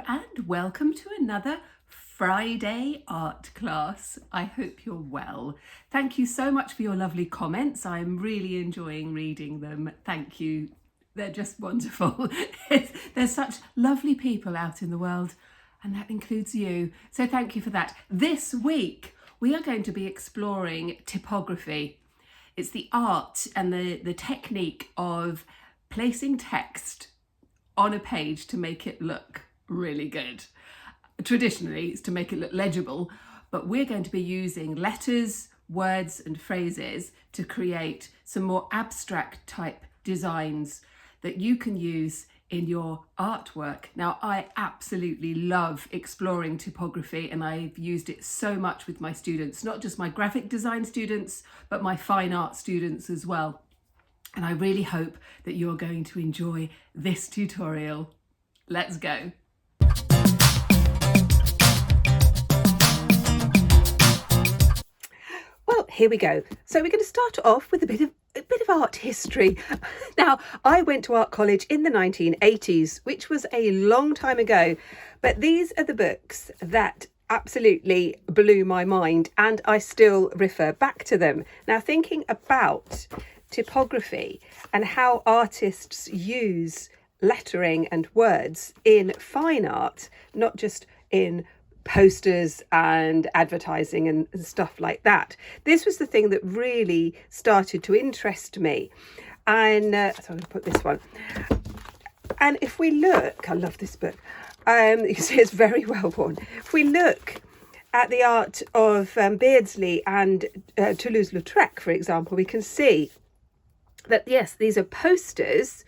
and welcome to another Friday art class. I hope you're well. Thank you so much for your lovely comments. I'm really enjoying reading them. Thank you. They're just wonderful. There's such lovely people out in the world, and that includes you. So thank you for that. This week, we are going to be exploring typography. It's the art and the technique of placing text on a page to make it look really good. Traditionally, it's to make it look legible, but we're going to be using letters, words and phrases to create some more abstract type designs that you can use in your artwork. Now, I absolutely love exploring typography, and I've used it so much with my students, not just my graphic design students, but my fine art students as well. And I really hope that you're going to enjoy this tutorial. Let's go. Well, here we go. So we're going to start off with a bit of art history. Now, I went to art college in the 1980s, which was a long time ago, but these are the books that absolutely blew my mind, and I still refer back to them. Now, thinking about typography and how artists use lettering and words in fine art, not just in posters and advertising and stuff like that. This was the thing that really started to interest me. And so I'm going to put this one. And if we look, I love this book. You can see it's very well worn. If we look at the art of Beardsley and Toulouse-Lautrec, for example, we can see that, yes, these are posters,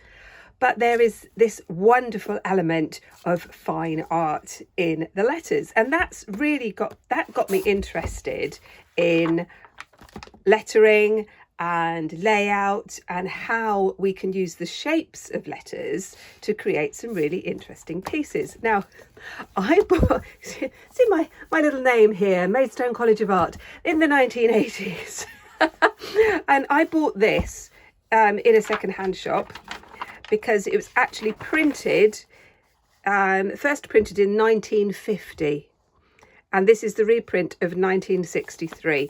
but there is this wonderful element of fine art in the letters. And that's really got me interested in lettering and layout and how we can use the shapes of letters to create some really interesting pieces. Now, I bought, see my little name here, Maidstone College of Art, in the 1980s. And I bought this in a second-hand shop because it was actually printed, first printed in 1950. And this is the reprint of 1963,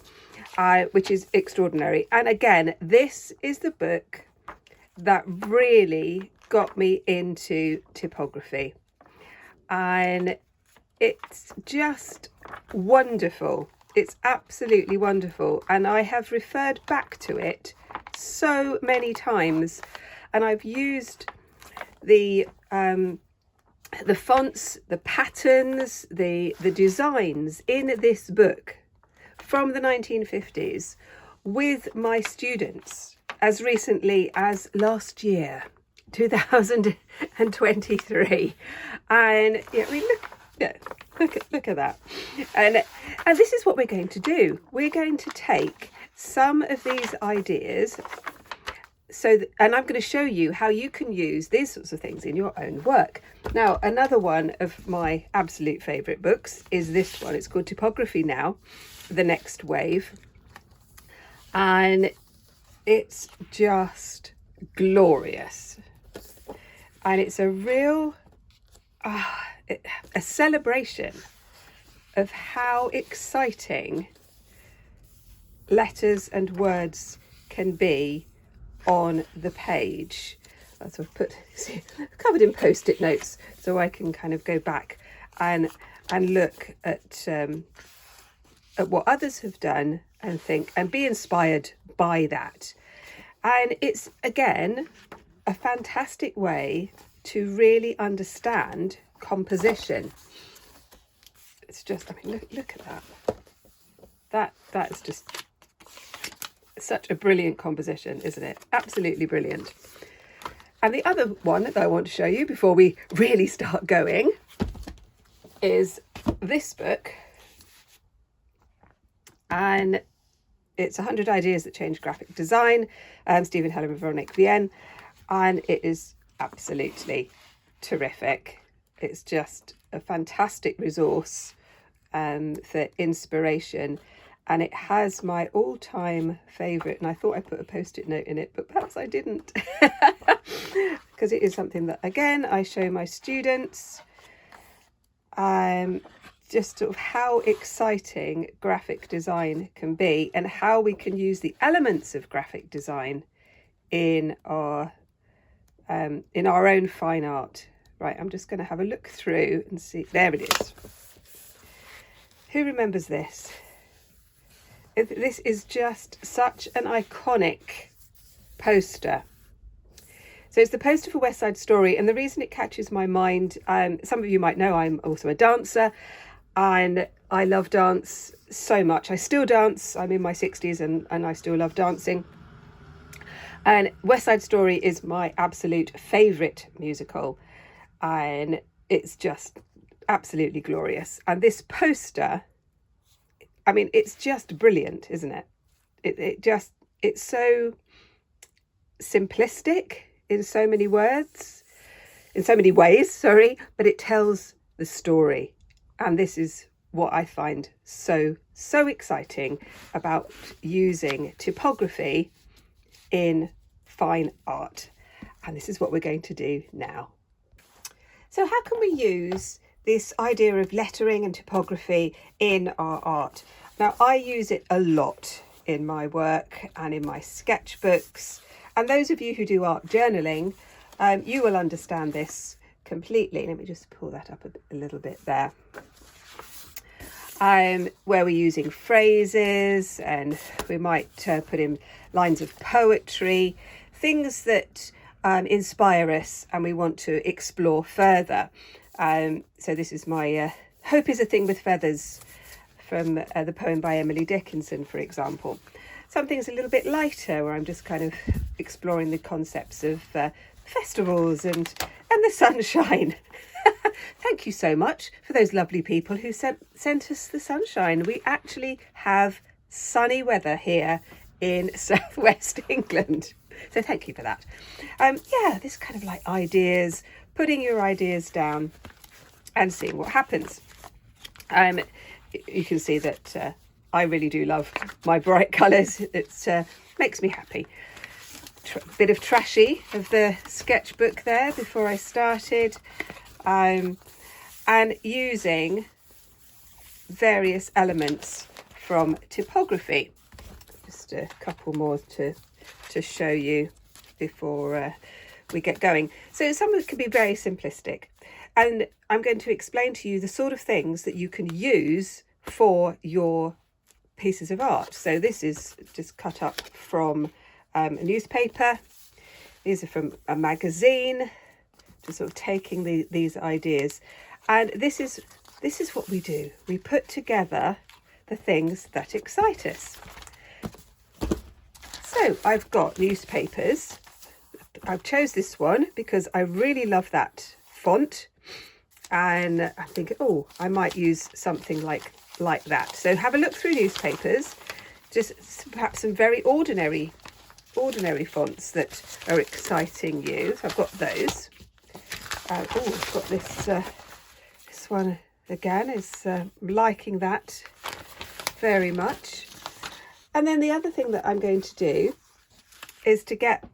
which is extraordinary. And again, this is the book that really got me into typography. And it's just wonderful. It's absolutely wonderful. And I have referred back to it so many times. And I've used the fonts, the patterns, the designs in this book from the 1950s with my students as recently as last year, 2023. And yeah, I mean, look at that. And this is what we're going to do. We're going to take some of these ideas. And I'm going to show you how you can use these sorts of things in your own work. Now, another one of my absolute favourite books is this one. It's called Typography Now, The Next Wave. And it's just glorious. And it's a real, a celebration of how exciting letters and words can be on the page. So I've covered in post-it notes so I can kind of go back and look at what others have done and think and be inspired by that. And it's, again, a fantastic way to really understand composition. It's just, I mean, look at that. That's just such a brilliant composition, isn't it? Absolutely brilliant. And the other one that I want to show you before we really start going is this book. And it's 100 Ideas That Change Graphic Design, Heller and Veronique Vienne. And it is absolutely terrific. It's just a fantastic resource for inspiration. And it has my all-time favourite, and I thought I put a post-it note in it, but perhaps I didn't, because it is something that, again, I show my students. just sort of how exciting graphic design can be and how we can use the elements of graphic design in our own fine art. Right, I'm just going to have a look through and see. There it is. Who remembers this? This is just such an iconic poster. So it's the poster for West Side Story, and the reason it catches my mind, some of you might know I'm also a dancer, and I love dance so much. I still dance. I'm in my 60s and I still love dancing. And West Side Story is my absolute favourite musical, and it's just absolutely glorious. And this poster, I mean, it's just brilliant, isn't it? It's so simplistic in so many words, in so many ways, sorry, but it tells the story. And this is what I find so exciting about using typography in fine art. And this is what we're going to do now. So how can we use this idea of lettering and typography in our art? Now, I use it a lot in my work and in my sketchbooks. And those of you who do art journaling, you will understand this completely. Let me just pull that up a little bit there. Where we're using phrases, and we might put in lines of poetry, things that inspire us and we want to explore further. So this is my Hope is a Thing with Feathers from the poem by Emily Dickinson, for example. Something's a little bit lighter, where I'm just kind of exploring the concepts of festivals and the sunshine. Thank you so much for those lovely people who sent us the sunshine. We actually have sunny weather here in southwest England. So thank you for that. Yeah, this kind of like ideas, putting your ideas down and seeing what happens. You can see that I really do love my bright colours. It makes me happy. Bit of trashy of the sketchbook there before I started. And using various elements from typography. Just a couple more to show you before we get going. So some of it can be very simplistic, and I'm going to explain to you the sort of things that you can use for your pieces of art. So this is just cut up from a newspaper. These are from a magazine. Just sort of taking these ideas, and this is what we do. We put together the things that excite us. So I've got newspapers. I've chose this one because I really love that font, and I'm thinking, oh, I might use something like that. So have a look through newspapers, just perhaps some very ordinary fonts that are exciting you. So I've got those. I've got this one again. Is liking that very much. And then the other thing that I'm going to do is to get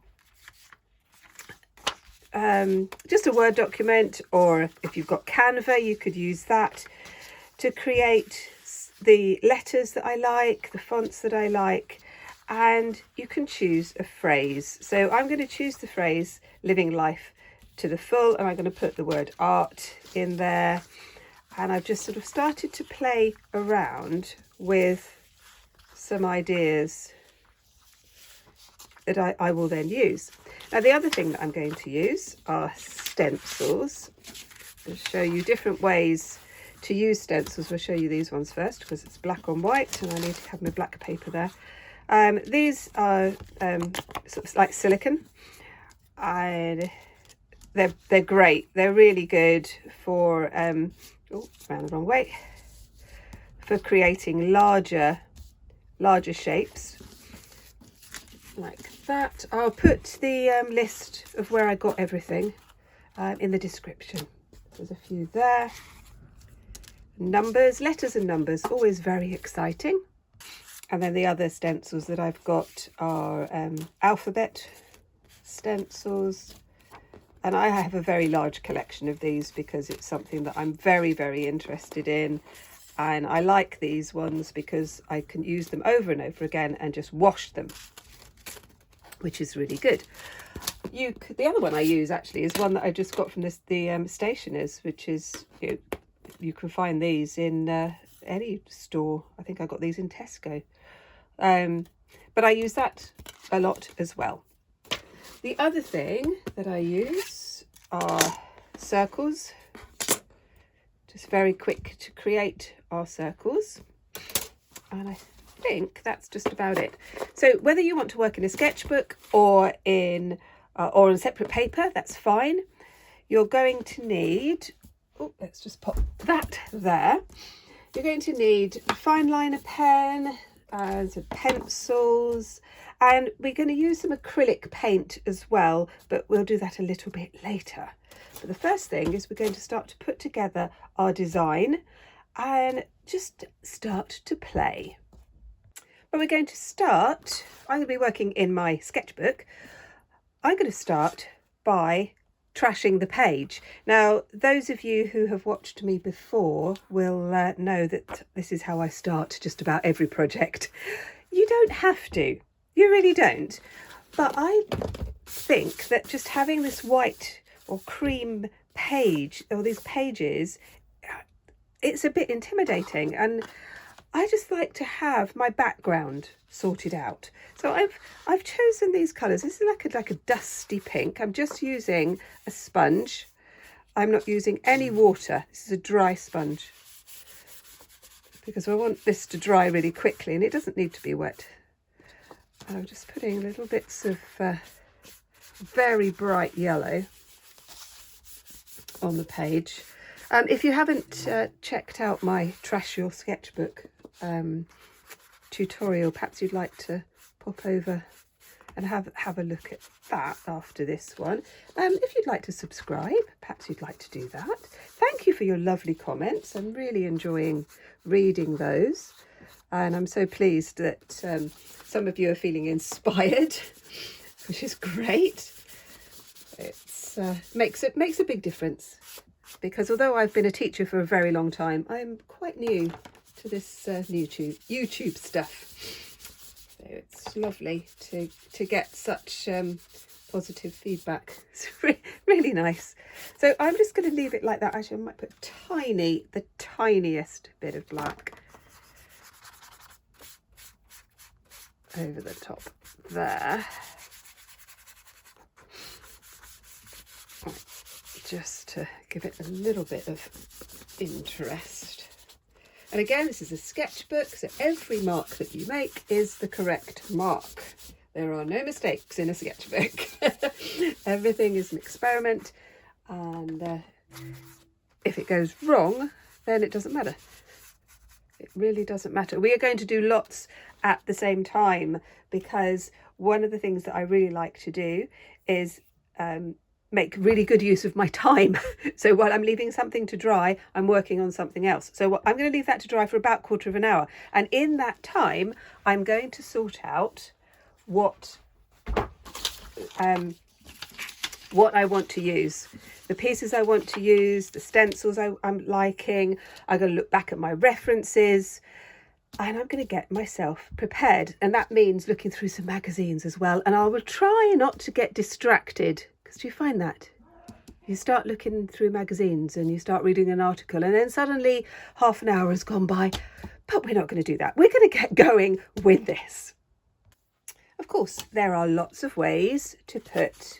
just a Word document, or if you've got Canva, you could use that to create the letters that I like, the fonts that I like, and you can choose a phrase. So I'm going to choose the phrase living life to the full, and I'm going to put the word art in there. And I've just sort of started to play around with some ideas that I will then use. Now, the other thing that I'm going to use are stencils. I'll show you different ways to use stencils. We'll show you these ones first because it's black on white and I need to have my black paper there. These are sort of like silicone, and they're great. They're really good for around the wrong way, for creating larger shapes like that. I'll put the list of where I got everything in the description. There's a few there. Numbers, letters and numbers, always very exciting. And then the other stencils that I've got are alphabet stencils. And I have a very large collection of these because it's something that I'm very, very interested in. And I like these ones because I can use them over and over again and just wash them, which is really good. The other one I use actually is one that I just got from the stationers, which is, you can find these in any store. I think I got these in Tesco. But I use that a lot as well. The other thing that I use are circles. Just very quick to create our circles. And I think that's just about it. So whether you want to work in a sketchbook or on separate paper, that's fine. You're going to need, let's just pop that there. You're going to need a fine liner pen, some pencils, and we're going to use some acrylic paint as well, but we'll do that a little bit later. But the first thing is we're going to start to put together our design and just start to play. But we're going to start, I'm going to be working in my sketchbook. I'm going to start by trashing the page. Now, those of you who have watched me before will know that this is how I start just about every project. You don't have to, you really don't. But I think that just having this white or cream page, or these pages, it's a bit intimidating, and I just like to have my background sorted out. So I've chosen these colours. This is like a dusty pink. I'm just using a sponge. I'm not using any water. This is a dry sponge because I want this to dry really quickly, and it doesn't need to be wet. And I'm just putting little bits of very bright yellow on the page. If you haven't checked out my Trash Your Sketchbook tutorial, perhaps you'd like to pop over and have a look at that after this one. If you'd like to subscribe, perhaps you'd like to do that. Thank you for your lovely comments. I'm really enjoying reading those, and I'm so pleased that some of you are feeling inspired, which is great. It's makes a big difference, because although I've been a teacher for a very long time, I'm quite new to this YouTube stuff. So it's lovely to get such positive feedback. It's really nice. So I'm just going to leave it like that. Actually, I might put the tiniest bit of black over the top there. Just to give it a little bit of interest. And again, this is a sketchbook, so every mark that you make is the correct mark. There are no mistakes in a sketchbook. Everything is an experiment, and if it goes wrong, then it doesn't matter. It really doesn't matter. We are going to do lots at the same time, because one of the things that I really like to do is make really good use of my time. So while I'm leaving something to dry, I'm working on something else. So I'm going to leave that to dry for about a quarter of an hour. And in that time, I'm going to sort out what I want to use. The pieces I want to use, the stencils I'm liking. I'm going to look back at my references, and I'm going to get myself prepared. And that means looking through some magazines as well. And I will try not to get distracted. Do you find that? You start looking through magazines and you start reading an article, and then suddenly half an hour has gone by. But we're not going to do that. We're going to get going with this. Of course, there are lots of ways to put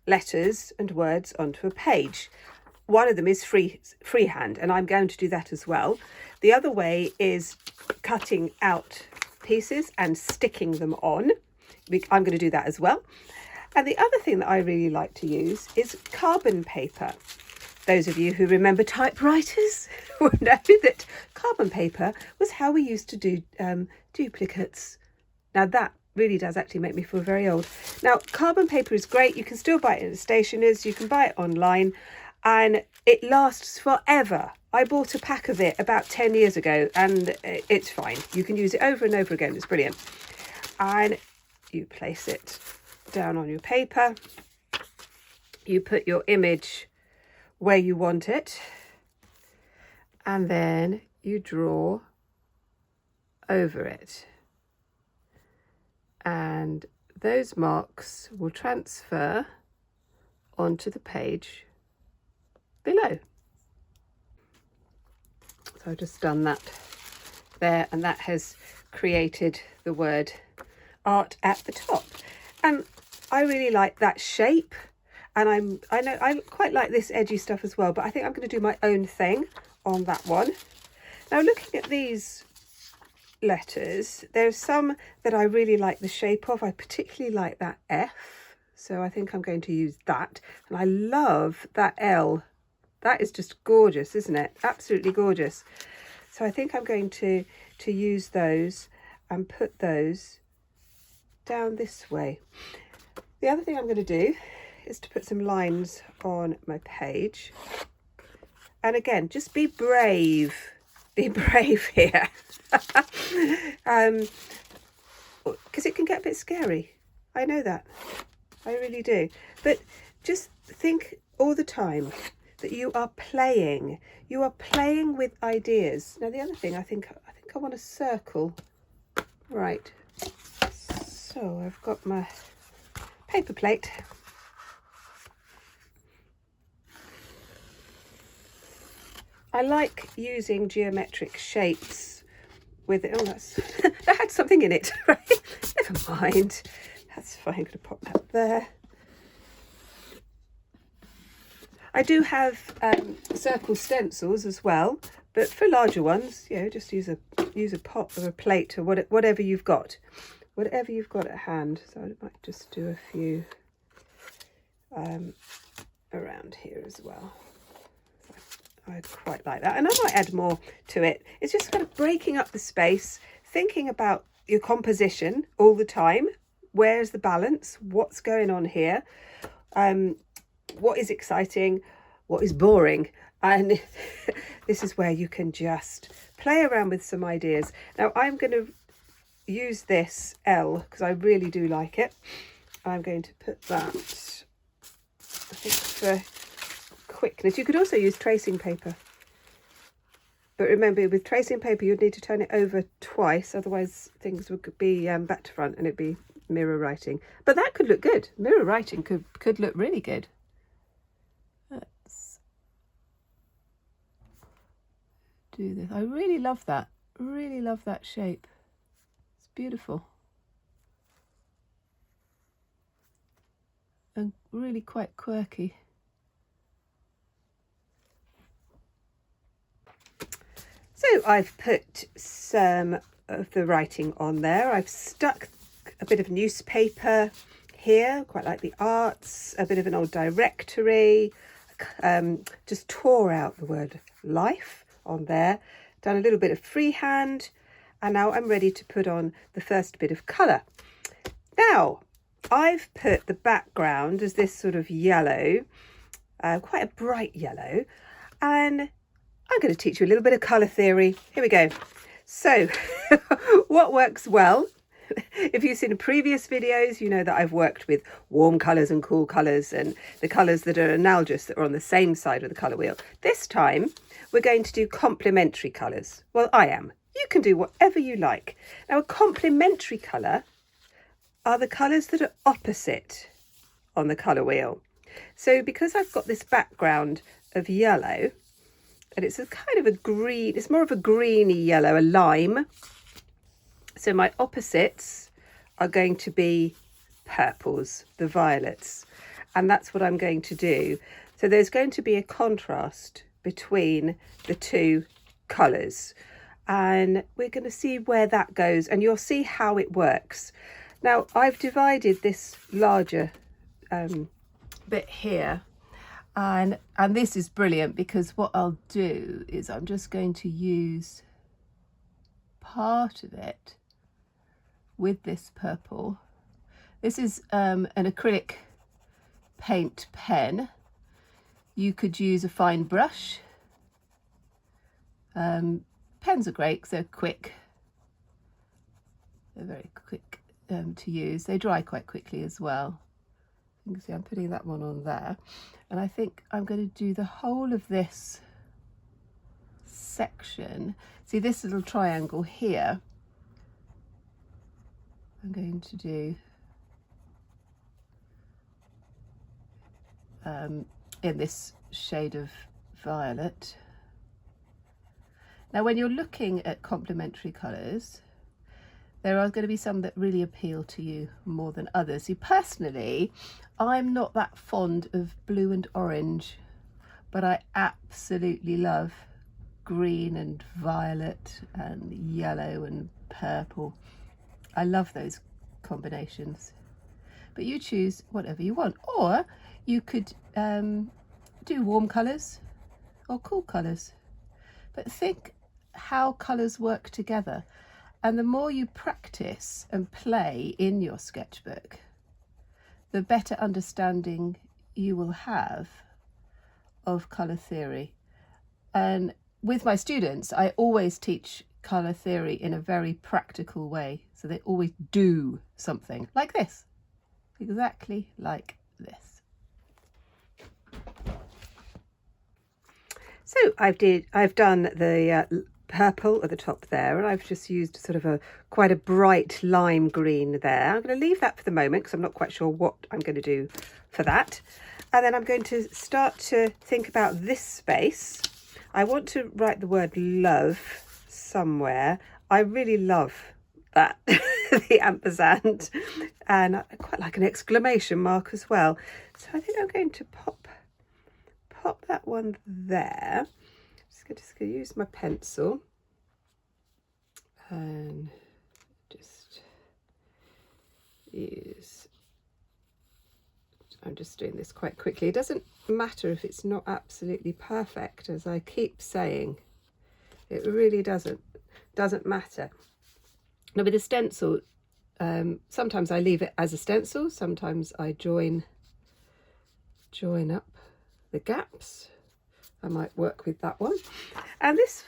letters and words onto a page. One of them is freehand, and I'm going to do that as well. The other way is cutting out pieces and sticking them on. I'm going to do that as well. And the other thing that I really like to use is carbon paper. Those of you who remember typewriters will know that carbon paper was how we used to do duplicates. Now that really does actually make me feel very old. Now, carbon paper is great. You can still buy it in the stationers. You can buy it online, and it lasts forever. I bought a pack of it about 10 years ago, and it's fine. You can use it over and over again. It's brilliant. And you place it down on your paper. you put your image where you want it, and then you draw over it. And those marks will transfer onto the page below. So I've just done that there, and that has created the word art at the top. And I really like that shape, and I know I quite like this edgy stuff as well, but I think I'm going to do my own thing on that one. Now, looking at these letters, there's some that I really like the shape of. I particularly like that F, so I think I'm going to use that. And I love that L. That is just gorgeous, isn't it? Absolutely gorgeous. So I think I'm going to use those and put those down this way. The other thing I'm going to do is to put some lines on my page. And again, just be brave. Be brave here. Because it can get a bit scary. I know that. I really do. But just think all the time that you are playing. You are playing with ideas. Now, the other thing, I think I want a circle. Right. So I've got my paper plate. I like using geometric shapes with it. Oh, that had something in it, right? Never mind. That's fine. I'm going to pop that there. I do have circle stencils as well, but for larger ones, you know, just use a pot or a plate or whatever you've got. Whatever you've got at hand. So I might just do a few around here as well. I'd quite like that, and I might add more to it. It's just kind of breaking up the space, thinking about your composition all the time. Where's the balance? What's going on here? What is exciting? What is boring? And this is where you can just play around with some ideas. Now I'm going to use this L because I really do like it. I'm going to put that, I think, for quickness. You could also use tracing paper, but remember, with tracing paper you'd need to turn it over twice, otherwise things would be back to front and it'd be mirror writing. But that could look good. Mirror writing could look really good. Let's do this. I really love that. Really love that shape. It's beautiful and really quite quirky. So I've put some of the writing on there. I've stuck a bit of newspaper here, quite like the arts, a bit of an old directory, just tore out the word life on there, done a little bit of freehand, and now I'm ready to put on the first bit of colour. Now, I've put the background as this sort of yellow, quite a bright yellow, and I'm going to teach you a little bit of colour theory. Here we go. So, what works well? If you've seen previous videos, you know that I've worked with warm colours and cool colours and the colours that are analogous that are on the same side of the colour wheel. This time, we're going to do complementary colours. Well, I am. You can do whatever you like. Now, a complementary colour are the colours that are opposite on the colour wheel. So, because I've got this background of yellow, and it's a kind of a green, it's more of a greeny yellow, a lime. So my opposites are going to be purples, the violets. And that's what I'm going to do. So there's going to be a contrast between the two colours. And we're going to see where that goes, and you'll see how it works. Now, I've divided this larger bit here. And this is brilliant because what I'll do is I'm just going to use part of it with this purple. This is an acrylic paint pen. You could use a fine brush. Pens are great because they're quick. They're very quick to use. They dry quite quickly as well. You can see I'm putting that one on there, and I think I'm going to do the whole of this section. See this little triangle here, I'm going to do in this shade of violet. Now when you're looking at complementary colours, there are going to be some that really appeal to you more than others. See, personally, I'm not that fond of blue and orange, but I absolutely love green and violet and yellow and purple. I love those combinations. But you choose whatever you want, or you could do warm colours or cool colours. But think how colours work together, and the more you practice and play in your sketchbook, the better understanding you will have of colour theory. And with my students, I always teach colour theory in a very practical way, so they always do something like this, exactly like this. So I've done the purple at the top there, and I've just used sort of quite a bright lime green there. I'm going to leave that for the moment because I'm not quite sure what I'm going to do for that. And then I'm going to start to think about this space. I want to write the word love somewhere. I really love that, the ampersand, and I quite like an exclamation mark as well. So I think I'm going to pop that one there. Just going to use my pencil and just use, I'm just doing this quite quickly. It doesn't matter if it's not absolutely perfect, as I keep saying. It really doesn't matter. Now with a stencil, sometimes I leave it as a stencil, sometimes I join up the gaps. I might work with that one. And this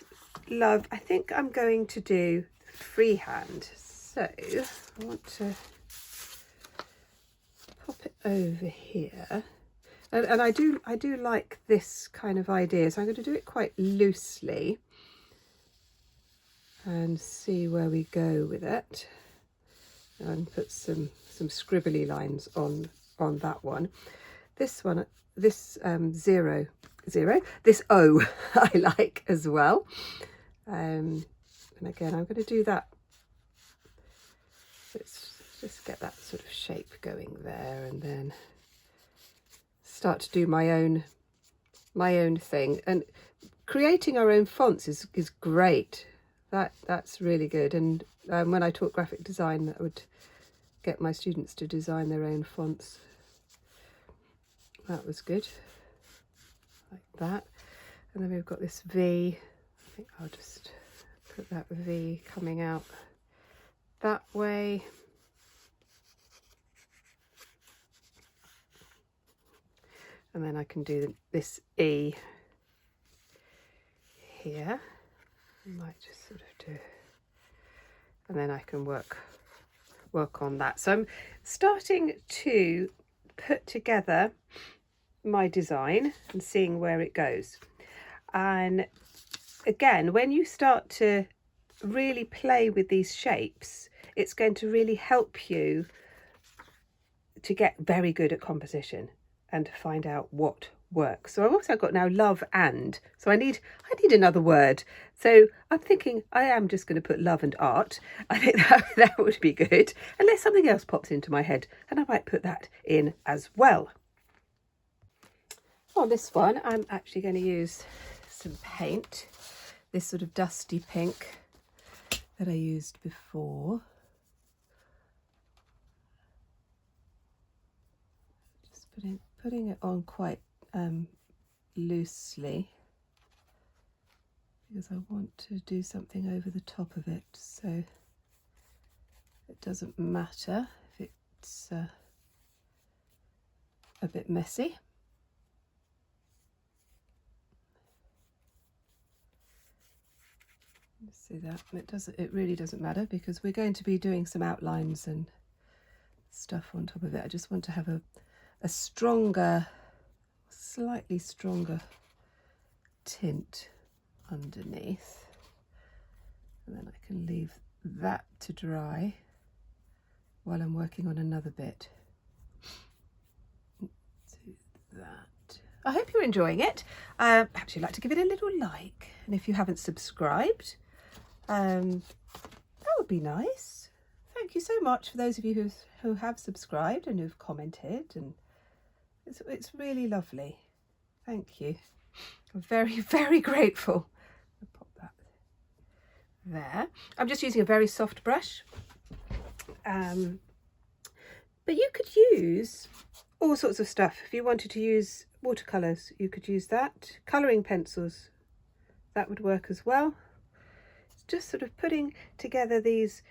love, I think I'm going to do freehand. So I want to pop it over here. And I do like this kind of idea, so I'm going to do it quite loosely and see where we go with it, and put some scribbly lines on that one. This one, this zero, this O I like as well, and again I'm going to do that. Let's just get that sort of shape going there, and then start to do my own thing. And creating our own fonts is great. That's really good. And when I taught graphic design, I would get my students to design their own fonts. That was good, like that. And then we've got this V. I think I'll just put that V coming out that way. And then I can do this E here. I might just sort of do, and then I can work on that. So I'm starting to put together my design and seeing where it goes. And again, when you start to really play with these shapes, it's going to really help you to get very good at composition and to find out what works. So I've also got now love and, so I need another word. So I'm thinking I am just going to put love and art. I think that would be good, unless something else pops into my head, and I might put that in as well. On this one, I'm actually going to use some paint, this sort of dusty pink that I used before. Just putting it on quite loosely, because I want to do something over the top of it, so it doesn't matter if it's a bit messy. See that? It really doesn't matter, because we're going to be doing some outlines and stuff on top of it. I just want to have a a stronger, slightly stronger tint underneath, and then I can leave that to dry while I'm working on another bit. Do that. I hope you're enjoying it. Perhaps you'd like to give it a little like, and if you haven't subscribed, that would be nice. Thank you so much for those of you who have subscribed and who've commented, and it's really lovely. Thank you. I'm very, very grateful. I'll pop that there. I'm just using a very soft brush. But you could use all sorts of stuff. If you wanted to use watercolours, you could use that. Colouring pencils, that would work as well. It's just sort of putting together these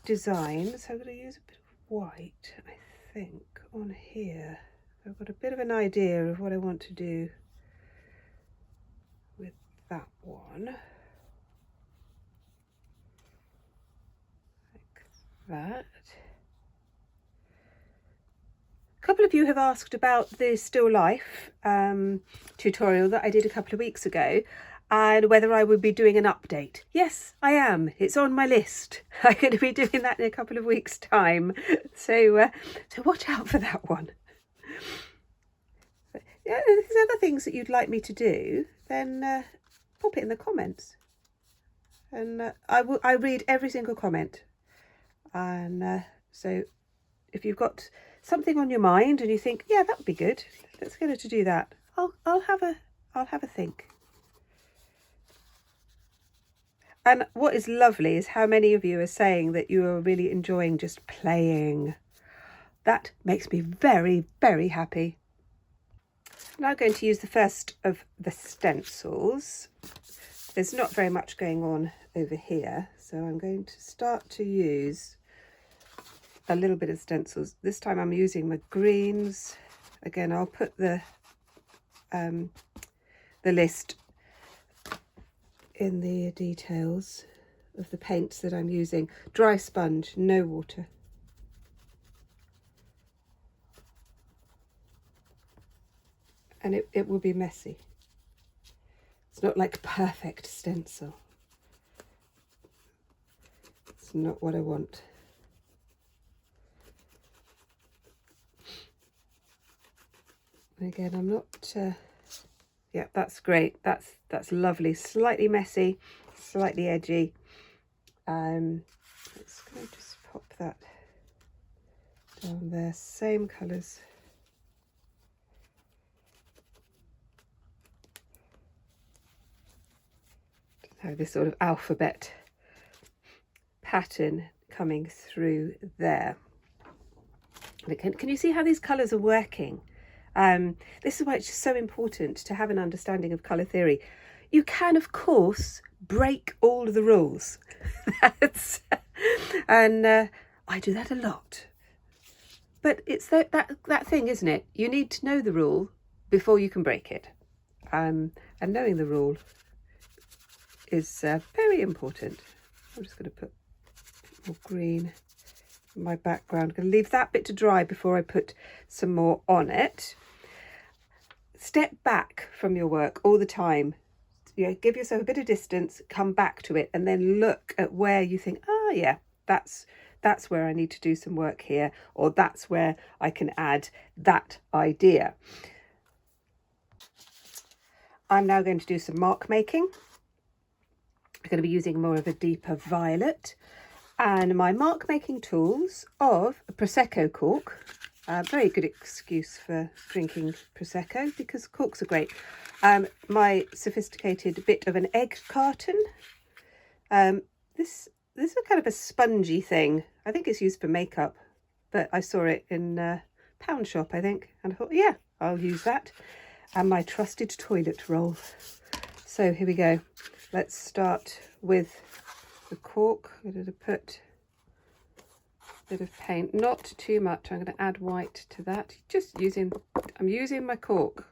designs. I'm going to use a bit of white, I think, on here. I've got a bit of an idea of what I want to do with that one. Like that. A couple of you have asked about the still life tutorial that I did a couple of weeks ago, and whether I would be doing an update. Yes, I am. It's on my list. I'm going to be doing that in a couple of weeks' time. So watch out for that one. Yeah, if there's other things that you'd like me to do, then pop it in the comments. And I read every single comment. And so if you've got something on your mind and you think, yeah, that would be good, let's get her to do that, I'll have a think. And what is lovely is how many of you are saying that you are really enjoying just playing. That makes me very, very happy. I'm now going to use the first of the stencils. There's not very much going on over here, so I'm going to start to use a little bit of stencils. This time I'm using my greens. Again, I'll put the list in the details of the paints that I'm using. Dry sponge, no water. And it will be messy. It's not like perfect stencil. It's not what I want. Again, I'm not, yeah, that's great. That's lovely. Slightly messy, slightly edgy. Let's go just pop that down there. Same colours. So this sort of alphabet pattern coming through there. Can you see how these colours are working? This is why it's so important to have an understanding of colour theory. You can, of course, break all of the rules. And I do that a lot. But it's that thing, isn't it? You need to know the rule before you can break it. And knowing the rule is very important. I'm just going to put more green in my background. I'm going to leave that bit to dry before I put some more on it. Step back from your work all the time. You know, give yourself a bit of distance, come back to it, and then look at where you think, oh yeah, that's where I need to do some work here, or that's where I can add that idea. I'm now going to do some mark making. I'm going to be using more of a deeper violet, and my mark making tools of a Prosecco cork. Very good excuse for drinking Prosecco because corks are great. My sophisticated bit of an egg carton. This is a kind of a spongy thing. I think it's used for makeup, but I saw it in a pound shop, I think, and I thought, yeah, I'll use that. And my trusted toilet roll. So here we go. Let's start with the cork. I'm going to put bit of paint, not too much. I'm going to add white to that. I'm using my cork.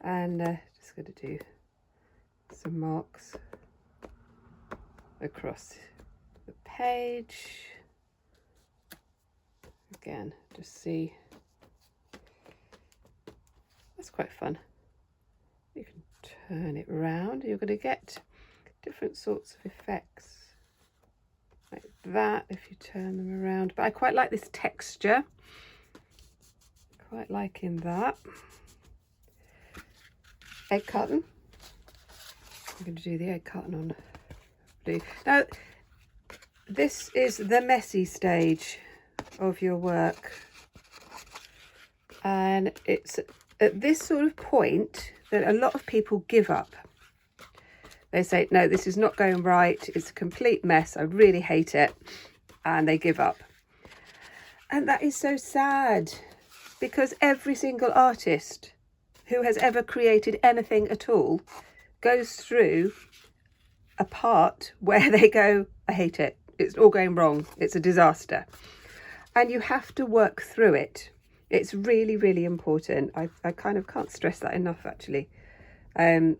And just going to do some marks across the page. again, just see. That's quite fun. You can turn it round. You're going to get different sorts of effects like that if you turn them around. But I quite like this texture. Quite liking that. Egg carton. I'm going to do the egg carton on blue. Now, this is the messy stage of your work, and it's at this sort of point that a lot of people give up. They say, no, this is not going right, it's a complete mess, I really hate it, and they give up. And that is so sad, because every single artist who has ever created anything at all goes through a part where they go, I hate it, it's all going wrong, it's a disaster. And you have to work through it. It's really, really important. I kind of can't stress that enough, actually. And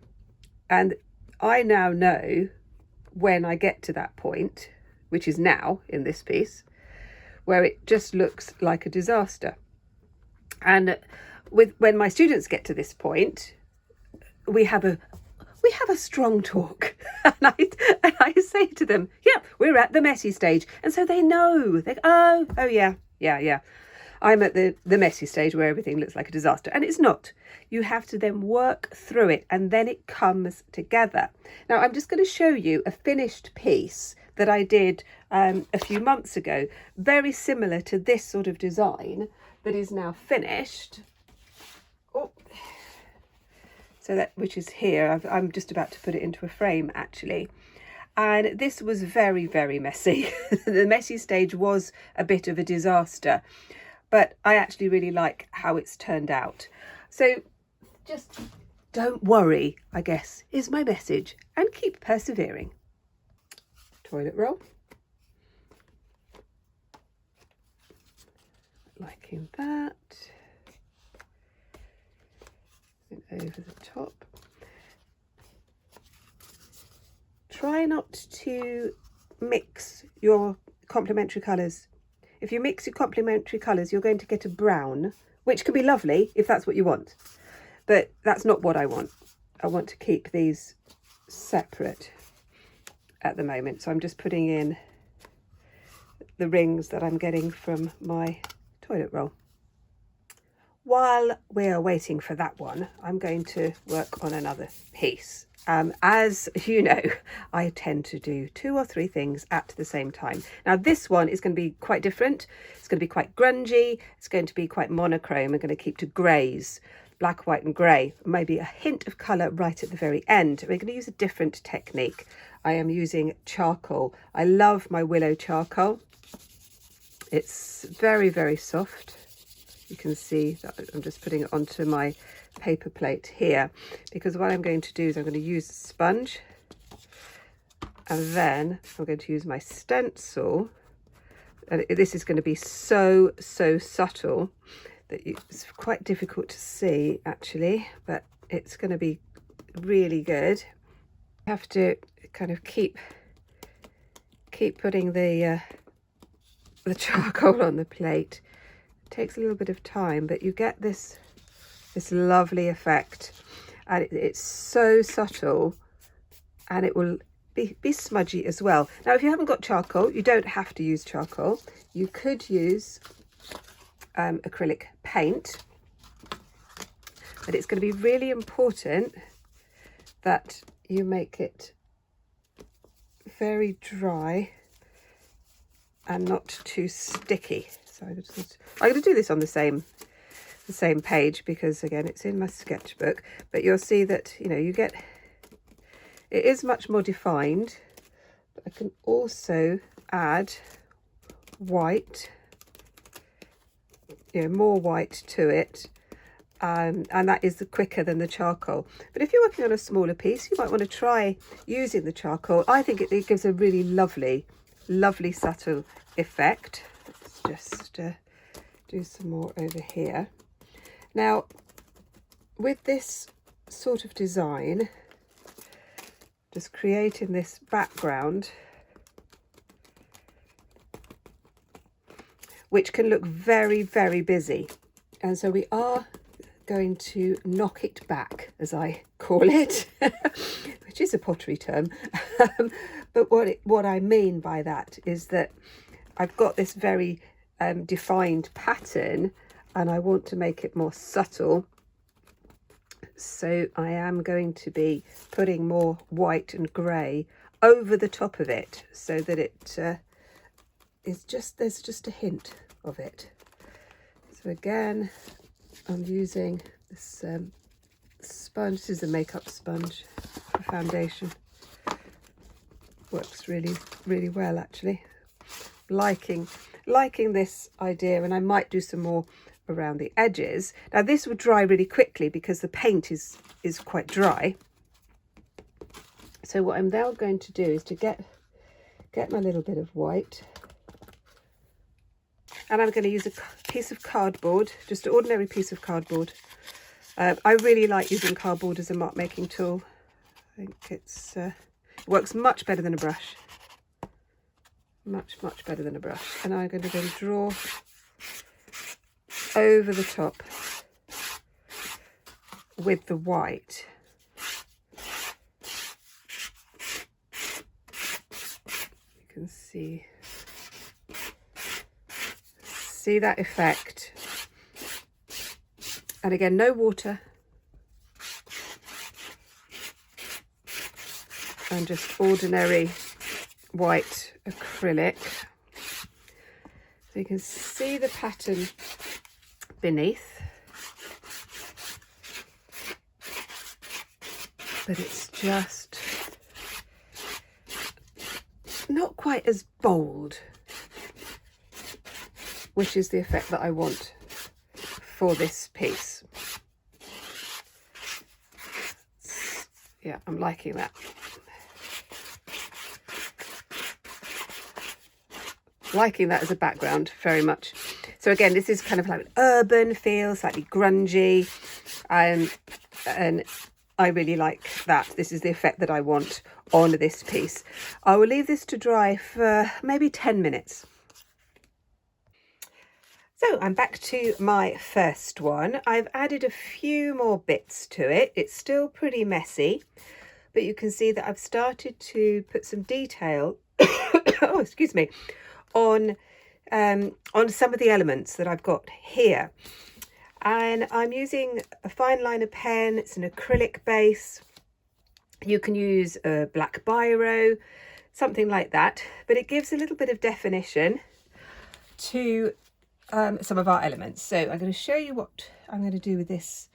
I now know when I get to that point, which is now in this piece, where it just looks like a disaster. And when my students get to this point, we have a strong talk, and I say to them, yeah, we're at the messy stage. And so they know, oh yeah, I'm at the messy stage where everything looks like a disaster. And it's not. You have to then work through it, and then it comes together. Now, I'm just going to show you a finished piece that I did a few months ago, very similar to this sort of design that is now finished. Oh. So that, which is here, I'm just about to put it into a frame, actually. And this was very, very messy. The messy stage was a bit of a disaster, but I actually really like how it's turned out. So just don't worry, I guess, is my message, and keep persevering. Toilet roll. Liking that. Over the top. Try not to mix your complementary colours. If you mix your complementary colours, you're going to get a brown, which can be lovely if that's what you want, but that's not what I want. I want to keep these separate at the moment, so I'm just putting in the rings that I'm getting from my toilet roll. While we're waiting for that one, I'm going to work on another piece. As you know, I tend to do 2 or 3 things at the same time. Now, this one is going to be quite different. It's going to be quite grungy. It's going to be quite monochrome. I'm going to keep to greys, black, white and grey, maybe a hint of colour right at the very end. We're going to use a different technique. I am using charcoal. I love my Willow Charcoal. It's very, very soft. You can see that I'm just putting it onto my paper plate here, because what I'm going to do is I'm going to use a sponge, and then I'm going to use my stencil. And this is going to be so subtle that it's quite difficult to see, actually, but it's going to be really good. You have to kind of keep putting the charcoal on the plate. Takes a little bit of time, but you get this lovely effect, and it's so subtle, and it will be smudgy as well. Now, if you haven't got charcoal, you don't have to use charcoal. You could use acrylic paint, but it's going to be really important that you make it very dry and not too sticky. So I'm going to do this on the same page, because again, it's in my sketchbook, but you'll see that, you know, it is much more defined, but I can also add white, more white to it, and that is quicker than the charcoal. But if you're working on a smaller piece, you might want to try using the charcoal. I think it gives a really lovely subtle effect. Let's just do some more over here. Now, with this sort of design, just creating this background, which can look very, very busy. And so we are going to knock it back, as I call it, which is a pottery term. But what I mean by that is that I've got this very defined pattern and I want to make it more subtle. So I am going to be putting more white and grey over the top of it so that it is there's just a hint of it. So again, I'm using this sponge. This is a makeup sponge for foundation. Works really, really well actually. Liking this idea, and I might do some more around the edges. Now this would dry really quickly because the paint is quite dry. So what I'm now going to do is to get my little bit of white, and I'm going to use a piece of cardboard, just an ordinary piece of cardboard. I really like using cardboard as a mark making tool. I think it works much better than a brush. Much better than a brush. And I'm going to then draw over the top with the white. You can see that effect. And again, no water. And just ordinary white acrylic. So you can see the pattern beneath, but it's just not quite as bold, which is the effect that I want for this piece. Yeah, I'm liking that. Liking that as a background very much. So again, this is kind of like an urban feel, slightly grungy, and I really like that. This is the effect that I want on this piece. I will leave this to dry for maybe 10 minutes. So I'm back to my first one. I've added a few more bits to it. It's still pretty messy, but you can see that I've started to put some detail oh, excuse me, on some of the elements that I've got here. And I'm using a fine liner pen. It's an acrylic base. You can use a black biro, something like that, but it gives a little bit of definition to some of our elements. So I'm going to show you what I'm going to do with this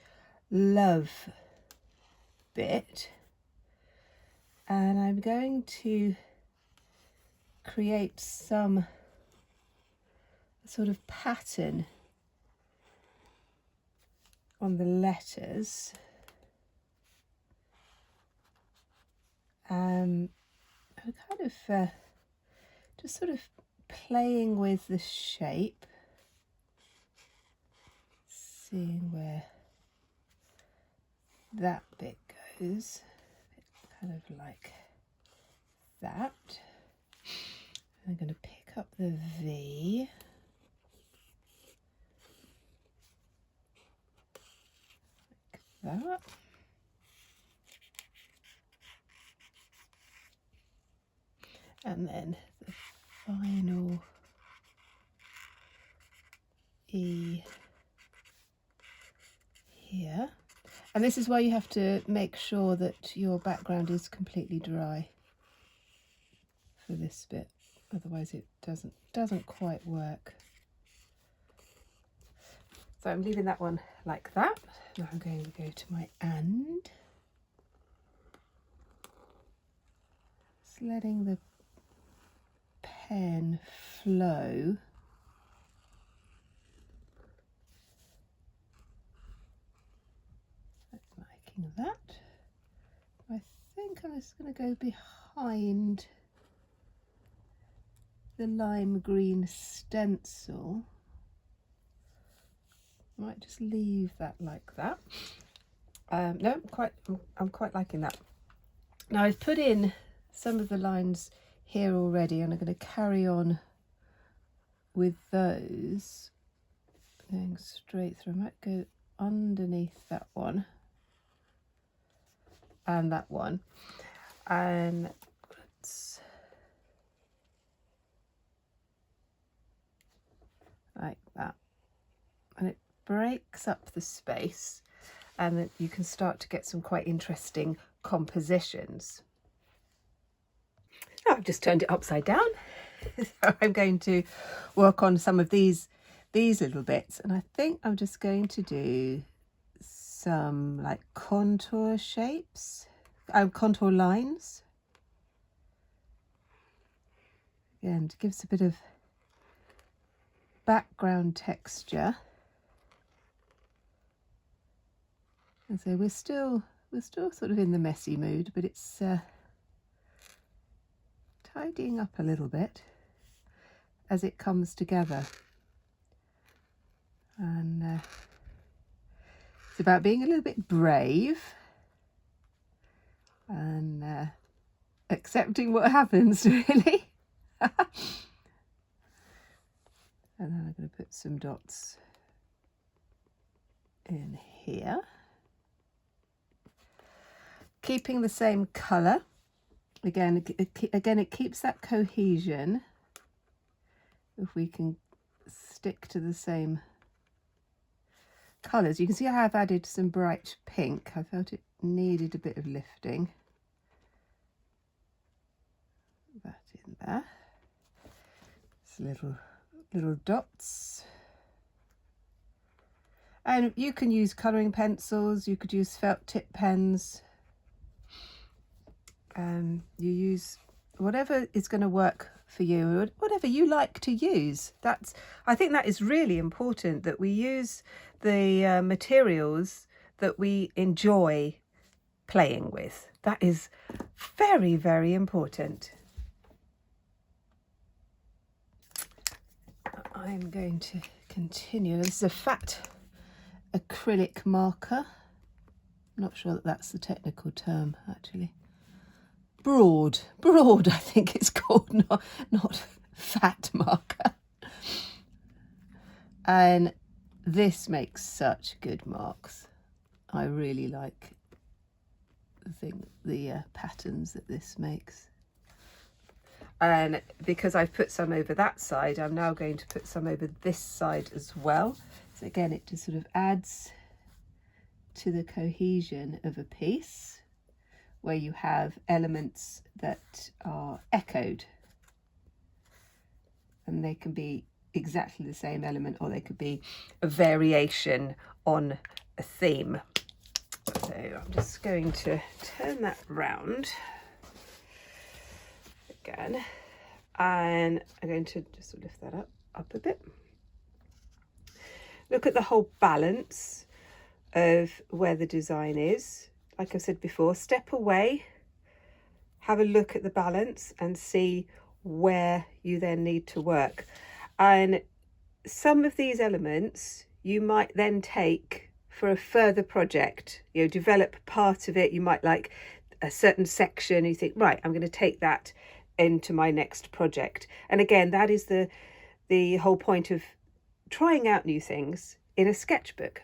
love bit, and I'm going to create some sort of pattern on the letters. I'm kind of just sort of playing with the shape, seeing where that bit goes, kind of like that. I'm going to pick up the V. Like that. And then the final E here. And this is why you have to make sure that your background is completely dry for this bit. Otherwise it doesn't quite work. So I'm leaving that one like that. Now I'm going to go to my and. Just letting the pen flow. Liking that. I think I'm just going to go behind the lime green stencil. Might just leave that like that. No, I'm quite liking that. Now I've put in some of the lines here already, and I'm going to carry on with those going straight through. I might go underneath that one and that one, and let's like that, and it breaks up the space, and then you can start to get some quite interesting compositions. Now I've just turned it upside down. So I'm going to work on some of these little bits, and I think I'm just going to do some like contour shapes, contour lines, again to give us a bit of background texture. And so we're still sort of in the messy mood, but it's tidying up a little bit as it comes together. And it's about being a little bit brave and accepting what happens, really. And then I'm going to put some dots in here, keeping the same colour. Again, it keeps that cohesion if we can stick to the same colours. You can see I have added some bright pink. I felt it needed a bit of lifting. That in there. It's little dots. And you can use colouring pencils, you could use felt tip pens. You use whatever is going to work for you, whatever you like to use. I think that is really important, that we use the materials that we enjoy playing with. That is very, very important. I'm going to continue. This is a fat acrylic marker. I'm not sure that that's the technical term, actually. Broad, I think it's called, not fat marker. And this makes such good marks. I really like the patterns that this makes. And because I've put some over that side, I'm now going to put some over this side as well. So again, it just sort of adds to the cohesion of a piece, where you have elements that are echoed, and they can be exactly the same element, or they could be a variation on a theme. So I'm just going to turn that round again, and I'm going to just lift that up a bit. Look at the whole balance of where the design is. Like I said before, step away, have a look at the balance and see where you then need to work. And some of these elements you might then take for a further project, develop part of it. You might like a certain section, you think, right, I'm going to take that into my next project. And again, that is the whole point of trying out new things in a sketchbook.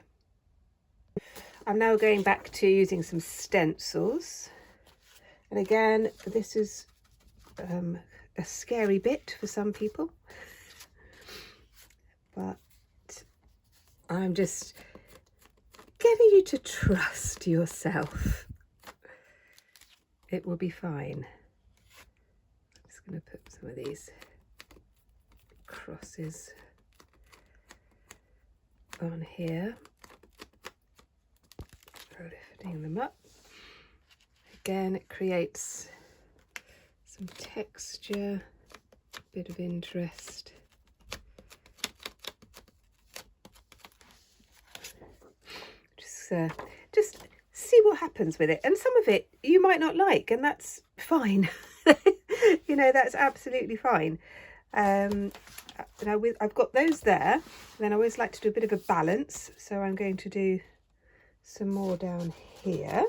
I'm now going back to using some stencils, and again, this is a scary bit for some people, but I'm just getting you to trust yourself. It will be fine. I'm just going to put some of these crosses on here. Lifting them up. Again, it creates some texture, a bit of interest. Just see what happens with it. And some of it you might not like, and that's fine. That's absolutely fine. Now I've got those there, and then I always like to do a bit of a balance, so I'm going to do some more down here.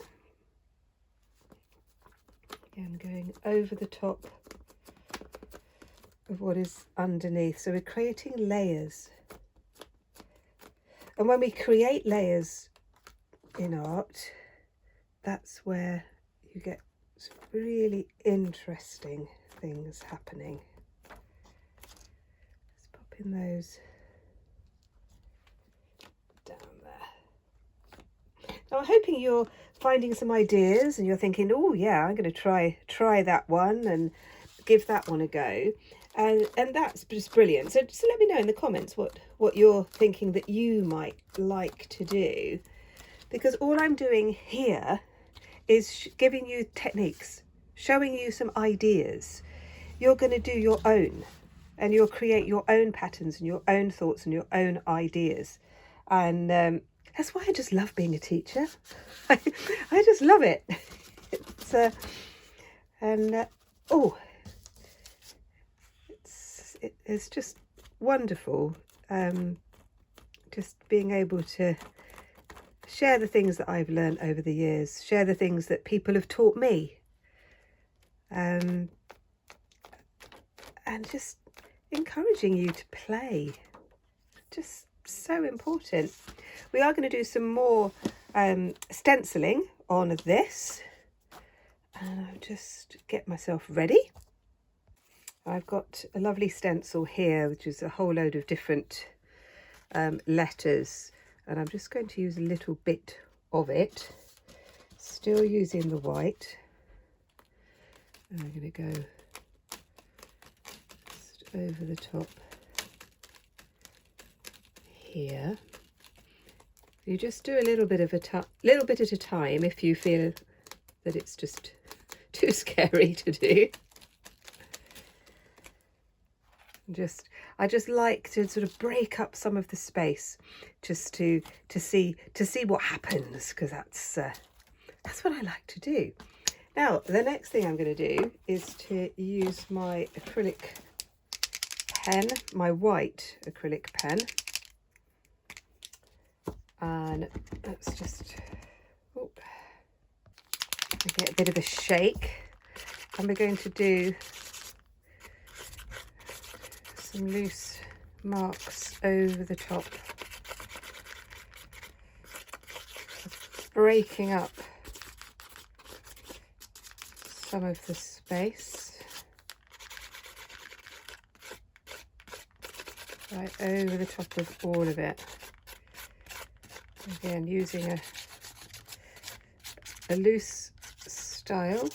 Again, going over the top of what is underneath. So we're creating layers. And when we create layers in art, that's where you get some really interesting things happening. Let's pop in those down there. Now I'm hoping you're finding some ideas and you're thinking, oh yeah, I'm going to try that one and give that one a go. And that's just brilliant. So just let me know in the comments what you're thinking that you might like to do, because all I'm doing here is giving you techniques, showing you some ideas. You're going to do your own, and you'll create your own patterns and your own thoughts and your own ideas. And that's why I just love being a teacher. I just love it. It's it's just wonderful, just being able to share the things that I've learned over the years, share the things that people have taught me, and just encouraging you to play. Just so important. We are going to do some more stenciling on this, and I'll just get myself ready. I've got a lovely stencil here, which is a whole load of different letters, and I'm just going to use a little bit of it, still using the white. And I'm going to go just over the top here. You just do a little bit at a time if you feel that it's just too scary to do. I just like to sort of break up some of the space, just to see what happens, because that's what I like to do. Now the next thing I'm going to do is to use my acrylic pen, my white acrylic pen, and let's just get a bit of a shake, and we're going to do some loose marks over the top, breaking up some of the space right over the top of all of it. Again, using a loose style.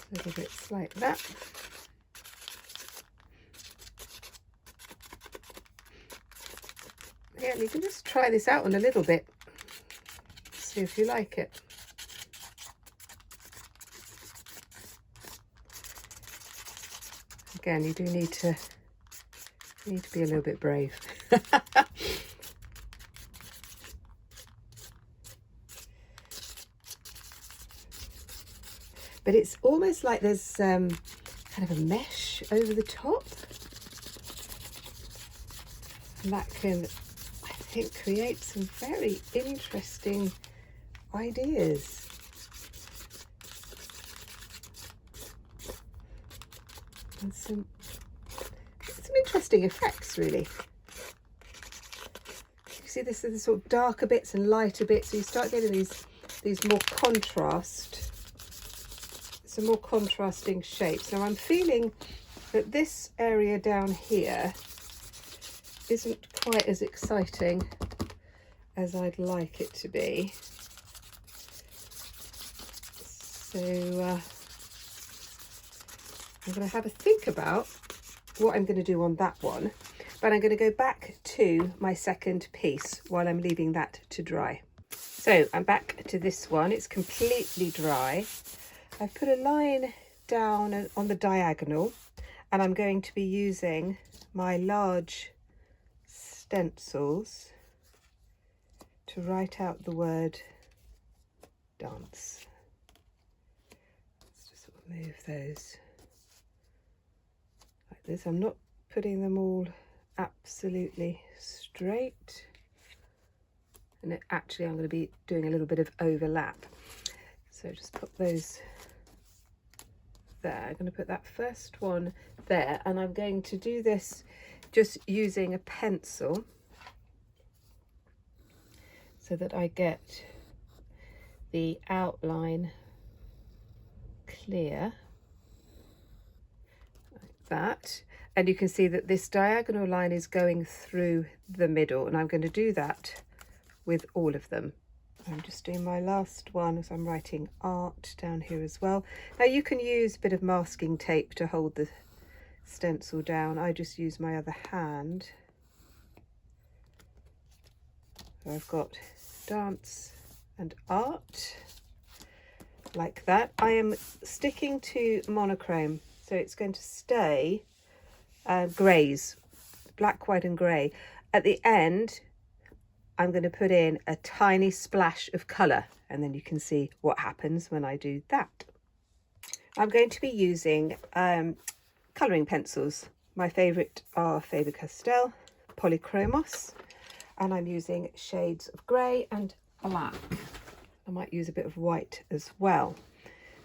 Little bits like that. Again, you can just try this out on a little bit, see if you like it. Again, you do need to be a little bit brave. But it's almost like there's kind of a mesh over the top, and that can, I think, create some very interesting ideas. And some interesting effects, really. You see this, the sort of darker bits and lighter bits, so you start getting these more some more contrasting shapes. Now I'm feeling that this area down here isn't quite as exciting as I'd like it to be. So I'm going to have a think about what I'm going to do on that one, but I'm going to go back to my second piece while I'm leaving that to dry. So I'm back to this one. It's completely dry. I've put a line down on the diagonal, and I'm going to be using my large stencils to write out the word dance. Let's just sort of move those like this. I'm not putting them all absolutely straight, and actually I'm going to be doing a little bit of overlap. So just put those there. I'm going to put that first one there, and I'm going to do this just using a pencil so that I get the outline clear like that. And you can see that this diagonal line is going through the middle, and I'm going to do that with all of them. I'm just doing my last one as I'm writing art down here as well. Now you can use a bit of masking tape to hold the stencil down. I just use my other hand. So I've got dance and art like that. I am sticking to monochrome, so it's going to stay greys, black, white and grey. At the end I'm going to put in a tiny splash of colour, and then you can see what happens when I do that. I'm going to be using colouring pencils. My favourite are Faber-Castell, Polychronos, and I'm using shades of grey and black. I might use a bit of white as well.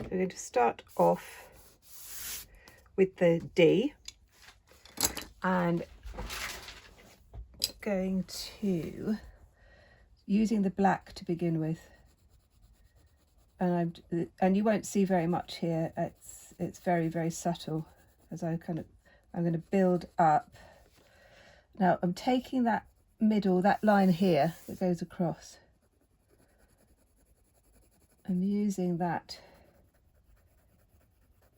We're going to start off with the D, and going to using the black to begin with, and you won't see very much here. It's very, very subtle as I'm going to build up. Now I'm taking that middle, that line here that goes across, I'm using that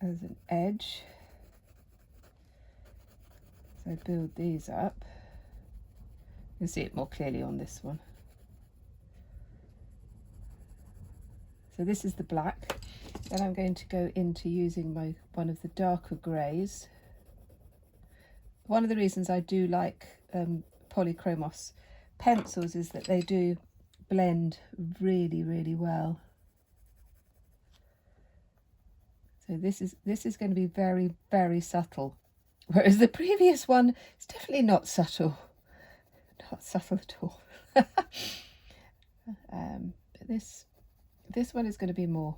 as an edge. So I build these up. You can see it more clearly on this one. So this is the black. Then I'm going to go into using one of the darker greys. One of the reasons I do like Polychronos pencils is that they do blend really, really well. So this is going to be very, very subtle, whereas the previous one is definitely not subtle. Not subtle at all. But this one is going to be more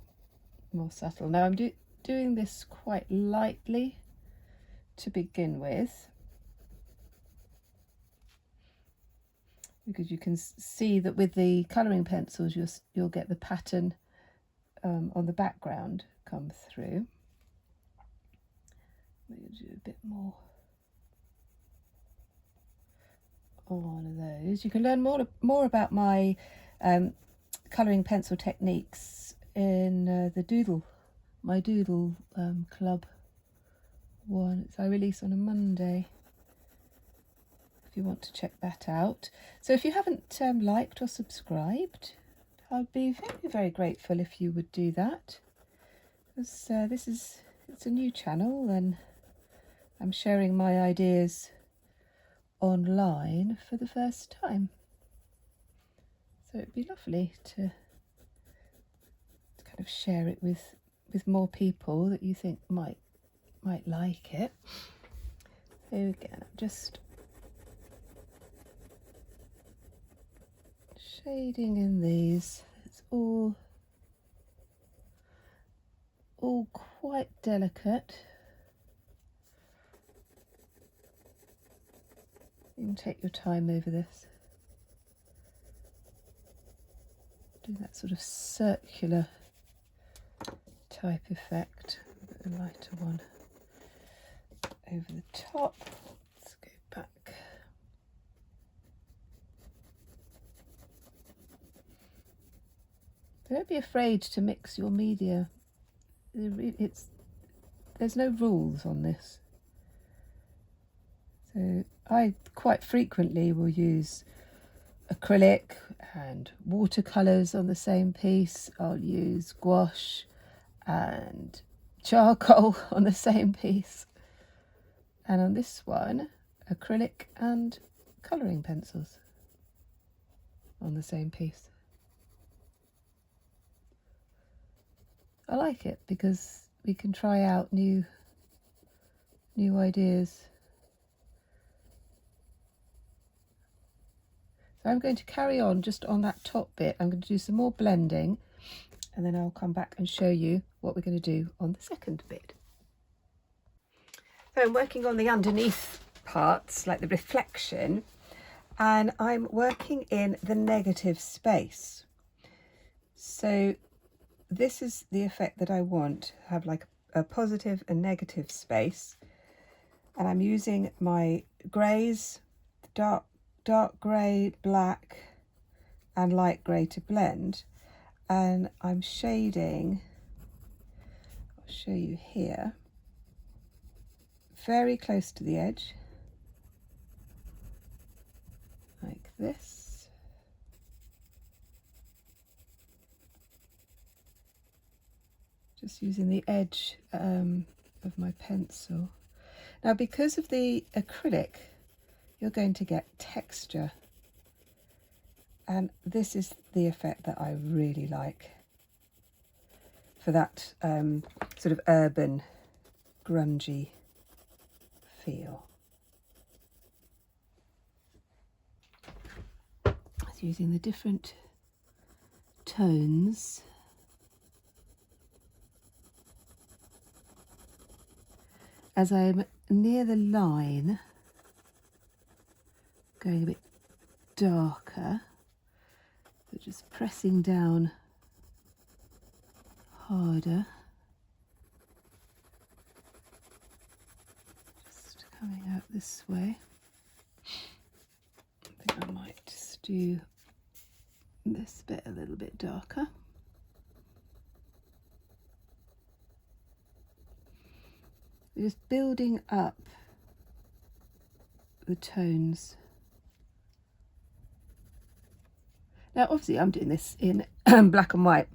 subtle. Now I'm doing this quite lightly to begin with, because you can see that with the colouring pencils you'll get the pattern on the background come through. I'm going to do a bit more on one of those. You can learn more about my colouring pencil techniques in the my doodle club one. I release on a Monday, if you want to check that out. So if you haven't liked or subscribed, I'd be very, very grateful if you would do that, because it's a new channel and I'm sharing my ideas online for the first time. So it'd be lovely to kind of share it with more people that you think might like it. So again, I'm just shading in these. It's all quite delicate. You can take your time over this. Do that sort of circular type effect. A lighter one over the top. Let's go back. Don't be afraid to mix your media. There's no rules on this. So I quite frequently will use acrylic and watercolours on the same piece. I'll use gouache and charcoal on the same piece. And on this one, acrylic and colouring pencils on the same piece. I like it because we can try out new ideas. So I'm going to carry on just on that top bit. I'm going to do some more blending, and then I'll come back and show you what we're going to do on the second bit. So I'm working on the underneath parts, like the reflection, and I'm working in the negative space. So this is the effect that I want, have like a positive and negative space. And I'm using my greys, dark grey, black and light grey to blend. And I'm shading, I'll show you here, very close to the edge, like this. Just using the edge of my pencil. Now, because of the acrylic, you're going to get texture. And this is the effect that I really like for that sort of urban, grungy feel. It's using the different tones. As I'm near the line, going a bit darker, but just pressing down harder. Just coming out this way. I think I might just do this bit a little bit darker. Just building up the tones. Now, obviously, I'm doing this in black and white,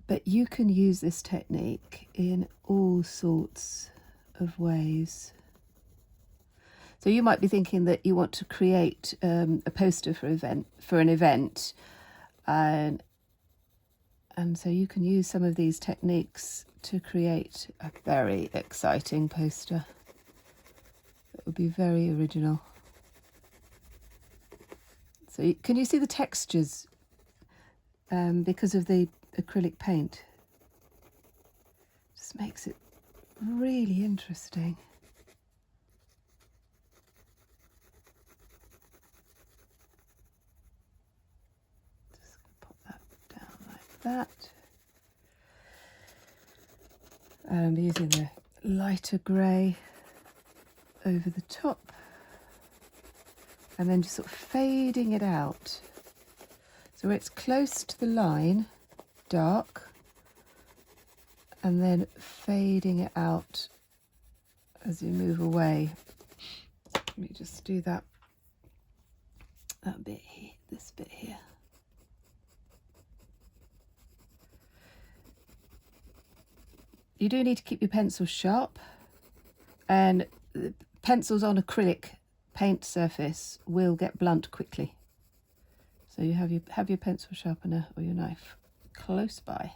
but you can use this technique in all sorts of ways. So you might be thinking that you want to create a poster for an event, and so you can use some of these techniques to create a very exciting poster. It would be very original. So can you see the textures because of the acrylic paint? Just makes it really interesting. Just pop that down like that. And using the lighter grey over the top, and then just sort of fading it out. So where it's close to the line, dark, and then fading it out as you move away. Let me just do that bit here, this bit here. You do need to keep your pencil sharp, and the pencils on acrylic paint surface will get blunt quickly. So you have your pencil sharpener or your knife close by.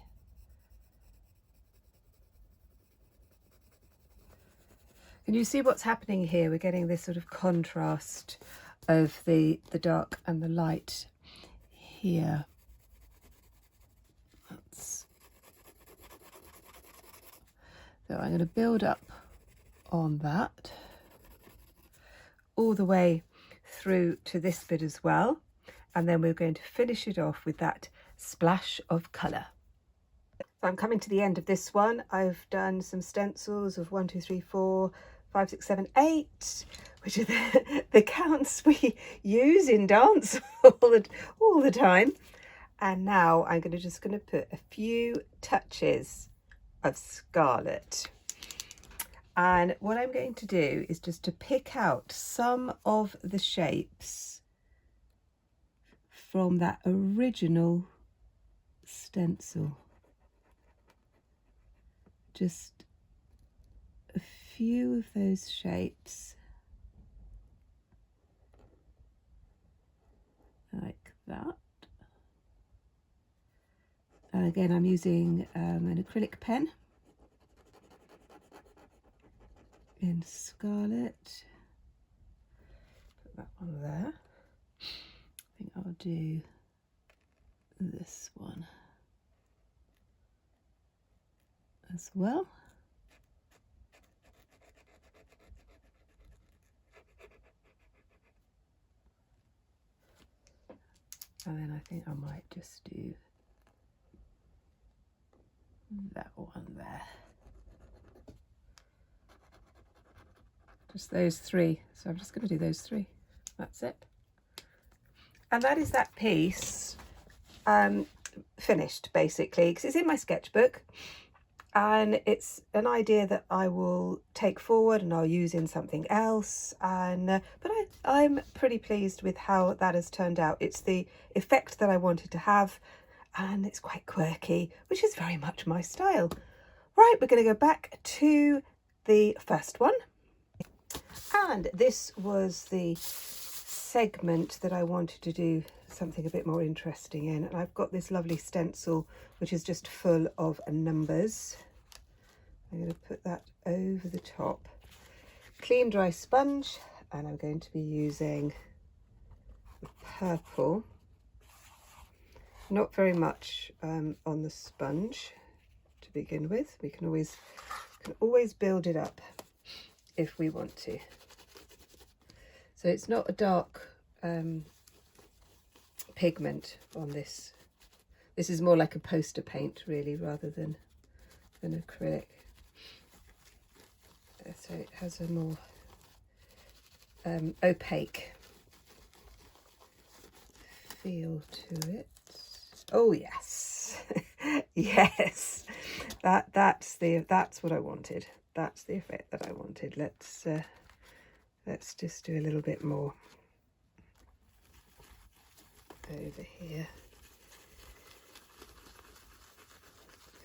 Can you see what's happening here? We're getting this sort of contrast of the dark and the light here. So I'm going to build up on that all the way through to this bit as well, and then we're going to finish it off with that splash of colour. So I'm coming to the end of this one. I've done some stencils of 1, 2, 3, 4, 5, 6, 7, 8, which are the counts we use in dance all the time. And now I'm just going to put a few touches of scarlet. And what I'm going to do is just to pick out some of the shapes from that original stencil. Just a few of those shapes, like that. And again, I'm using an acrylic pen in scarlet. Put that one there. I think I'll do this one. as well. And then I think I might just do that one there. Just those three. So I'm just going to do those three. That's it. And that is that piece finished, basically, because it's in my sketchbook. And it's an idea that I will take forward and I'll use in something else. And but I'm pretty pleased with how that has turned out. It's the effect that I wanted to have, and it's quite quirky, which is very much my style. Right, we're going to go back to the first one. And this was the segment that I wanted to do something a bit more interesting in, and I've got this lovely stencil which is just full of numbers. I'm going to put that over the top. Clean dry sponge, and I'm going to be using the purple. Not very much on the sponge to begin with. We can always build it up if we want to. So it's not a dark pigment on this. This is more like a poster paint, really, rather than acrylic. So it has a more opaque feel to it. Oh yes, yes. That's what I wanted. That's the effect that I wanted. Let's just do a little bit more over here.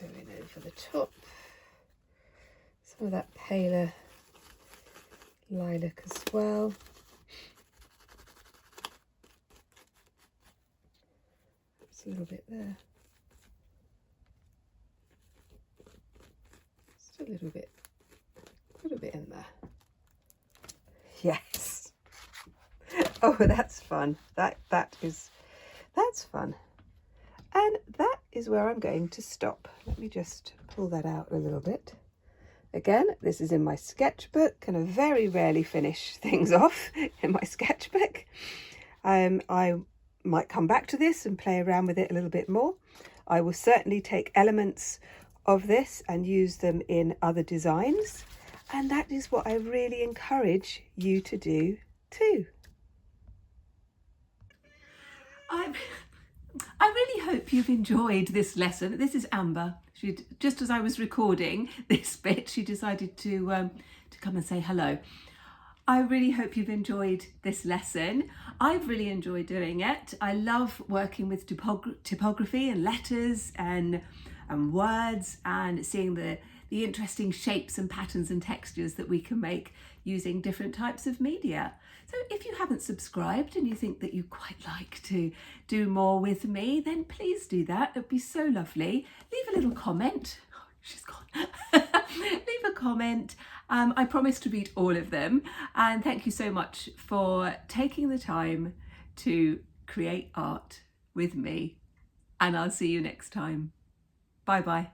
Going over the top. Some of that paler lilac as well. Just a little bit there. Just a little bit in there. Yes. Oh, that's fun. That's fun. And that is where I'm going to stop. Let me just pull that out a little bit. Again, this is in my sketchbook, and I very rarely finish things off in my sketchbook. I might come back to this and play around with it a little bit more. I will certainly take elements of this and use them in other designs. And that is what I really encourage you to do too. I really hope you've enjoyed this lesson. This is Amber. Just as I was recording this bit, she decided to come and say hello. I really hope you've enjoyed this lesson. I've really enjoyed doing it. I love working with typography and letters and words, and seeing the interesting shapes and patterns and textures that we can make using different types of media. So if you haven't subscribed and you think that you'd quite like to do more with me, then please do that. It'd be so lovely. Leave a little comment. Oh, she's gone. Leave a comment. I promise to read all of them. And thank you so much for taking the time to create art with me. And I'll see you next time. Bye bye.